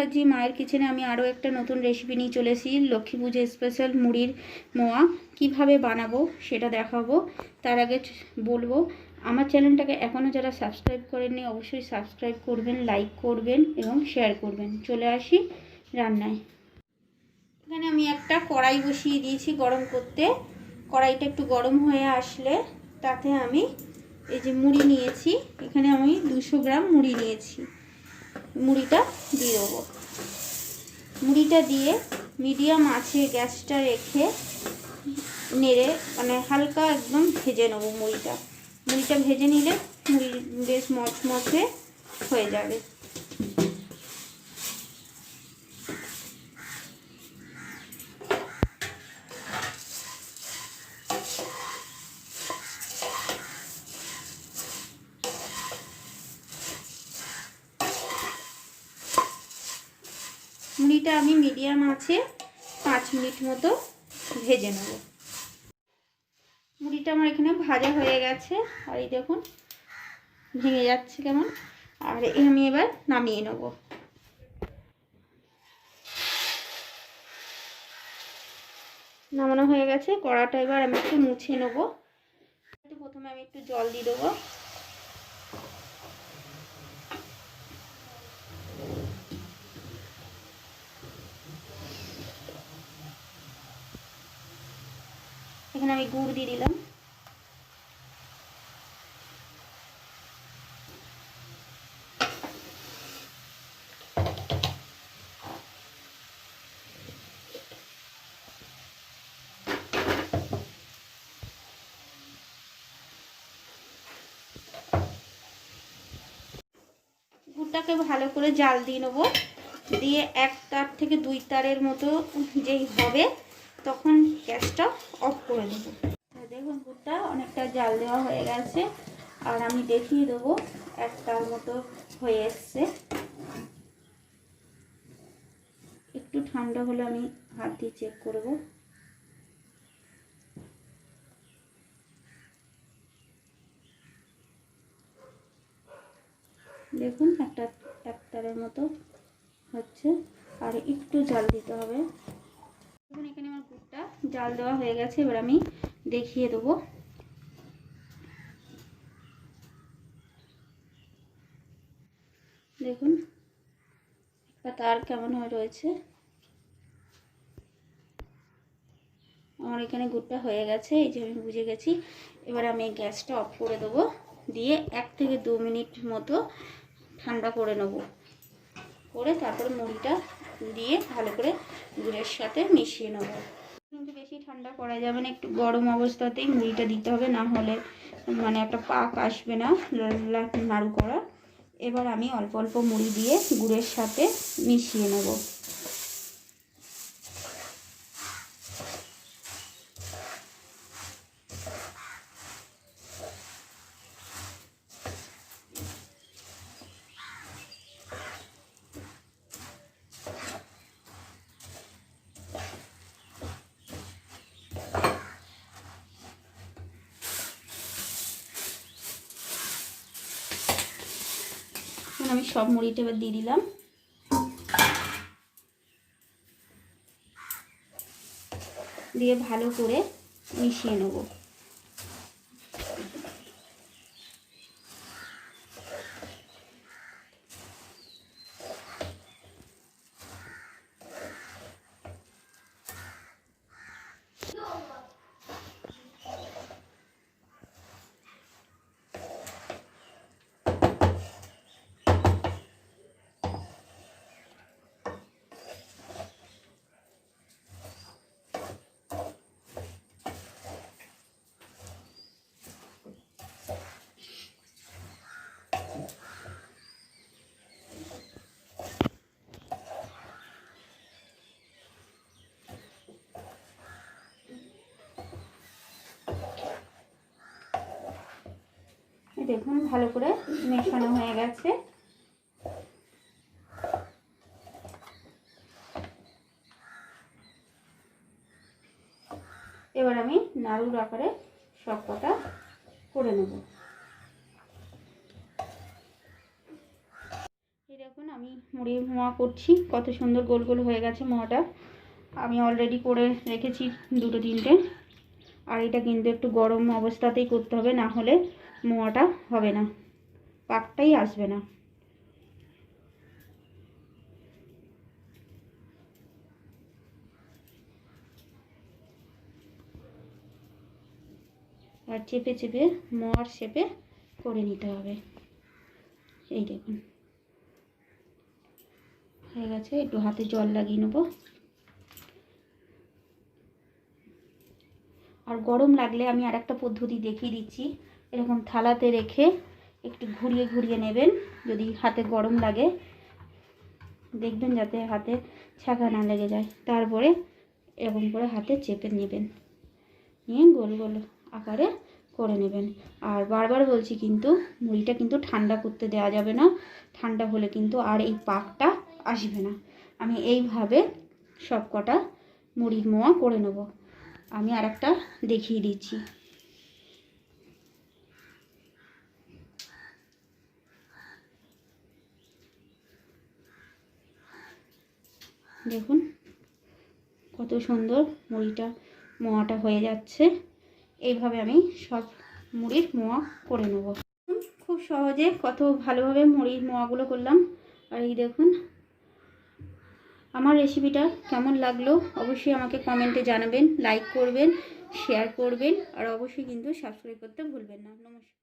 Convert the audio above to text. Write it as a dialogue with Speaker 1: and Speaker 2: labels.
Speaker 1: মুখার্জি মায়ের কিচেনে আমি আরও একটা নতুন রেসিপি নিয়ে চলে এসেছি। লক্ষ্মী পুজো স্পেশাল মুড়ির মোয়া কিভাবে বানাবো সেটা দেখাবো। তার আগে বলবো, আমার চ্যানেলটাকে এখনও যারা সাবস্ক্রাইব করেননি অবশ্যই সাবস্ক্রাইব করবেন, লাইক করবেন এবং শেয়ার করবেন। চলে আসি রান্নায়। এখানে আমি একটা কড়াই বসিয়ে দিয়েছি গরম করতে। কড়াইটা একটু গরম হয়ে আসলে তাতে আমি এই যে মুড়ি নিয়েছি, এখানে আমি 200 গ্রাম মুড়ি নিয়েছি, মুড়িটা দিয়ে দেবো। মুড়িটা দিয়ে মিডিয়াম আঁচে গ্যাসটা রেখে নেড়ে মানে হালকা একদম ভেজে নেবো মুড়িটা। মুড়িটা ভেজে নিলে মুড়ি বেশ মচমচে হয়ে যাবে। মুড়িটা আমি মিডিয়াম আঁচে 5 মিনিট মতো ভেজে নেব। মুড়িটা আমার এখানে ভাজা হয়ে গেছে, আর এই দেখুন ভেঙে যাচ্ছে কেমন। আর আমি এবার নামিয়ে নেব। নামানো হয়ে গেছে। কড়াটা এবার আমি একটু মুছে নেব। প্রথমে আমি একটু জল দিয়ে দেবো। এখানে আমি গুড় দিয়ে দিলাম। গুড়টাকে ভালো করে জাল দিয়ে নেবো। দিয়ে 1 তার থেকে 2 তারের মতো যেই হবে তখন গ্যাসটা অফ করে দেবো। দেখুন গুড়টা অনেকটা জাল দেওয়া হয়ে গেছে, আর আমি দেখিয়ে দেবো 1 তার মতো হয়ে এসছে। একটু ঠান্ডা হলে আমি হাত দিয়ে চেক করব। দেখুন 1 তারের মতো হচ্ছে, আর একটু জাল দিতে হবে। দেখুন এখানে আমার গুড়টা জাল দেওয়া হয়ে গেছে। এবার আমি দেখিয়ে দেবো। দেখুন একটা তার কেমন হয়ে রয়েছে। আমার এখানে গুড়টা হয়ে গেছে, এই যে আমি বুঝে গেছি। এবার আমি গ্যাসটা অফ করে দেবো, দিয়ে 1 থেকে 2 মিনিট মতো ঠান্ডা করে নেব। করে তারপরে মুড়িটা দিয়ে ভালো করে গুড়ের সাথে মিশিয়ে নেব। কিন্তু বেশি ঠান্ডা করা যাবে না, একটু গরম অবস্থাতেই মুড়িটা দিতে হবে, না হলে মানে একটা পাক আসবে না নাড়ু করা। এবার আমি অল্প অল্প মুড়ি দিয়ে গুড়ের সাথে মিশিয়ে নেব। আমি সব মুড়িটা এবার দিয়ে দিলাম। দিয়ে ভালো করে মিশিয়ে নেব। দেখুন ভালো করে মেশানো হয়ে গেছে। এবার আমি নাড়ুর আকারে সবকটা করে নেব। দেখুন আমি মুড়ির মোয়া করছি, কত সুন্দর গোল গোল হয়ে গেছে মোয়াটা। আমি অলরেডি করে রেখেছি 2-3টে। আর এটা কিন্তু একটু গরম অবস্থাতেই করতে হবে, না হলে মোয়াটা হবে না, পাকটাই আসবে না। আর চেপে চেপে মোয়ার শেপে করে নিতে হবে। এই দেখুন হয়ে গেছে, একটু হাতে জল লাগিয়ে নেব। আর গরম লাগলে আমি আর একটা পদ্ধতি দেখিয়ে দিচ্ছি, এরকম থালাতে রেখে একটু ঘুরিয়ে ঘুরিয়ে নেবেন। যদি হাতে গরম লাগে দেখবেন যাতে হাতে ছ্যাঁকা না লেগে যায়, তারপরে এরকম করে হাতে চেপে নেবেন, নিয়ে গোল গোল আকারে করে নেবেন। আর বারবার বলছি কিন্তু মুড়িটা কিন্তু ঠান্ডা করতে দেওয়া যাবে না, ঠান্ডা হলে কিন্তু আর এই পাকটা আসবে না। আমি এইভাবে সব কটা মুড়ির মোয়া করে নেব। আমি আর একটা দেখিয়ে দিচ্ছি। দেখুন কত সুন্দর মুড়িটা মোয়াটা হয়ে যাচ্ছে। এইভাবে আমি সব মুড়ির মোয়া করে নেব। খুব সহজে কত ভালোভাবে মুড়ির মোয়াগুলো করলাম। আর এই দেখুন, আমার রেসিপিটা কেমন লাগলো অবশ্যই আমাকে কমেন্টে জানাবেন, লাইক করবেন, শেয়ার করবেন, আর অবশ্যই কিন্তু সাবস্ক্রাইব করতে ভুলবেন না। নমস্কার।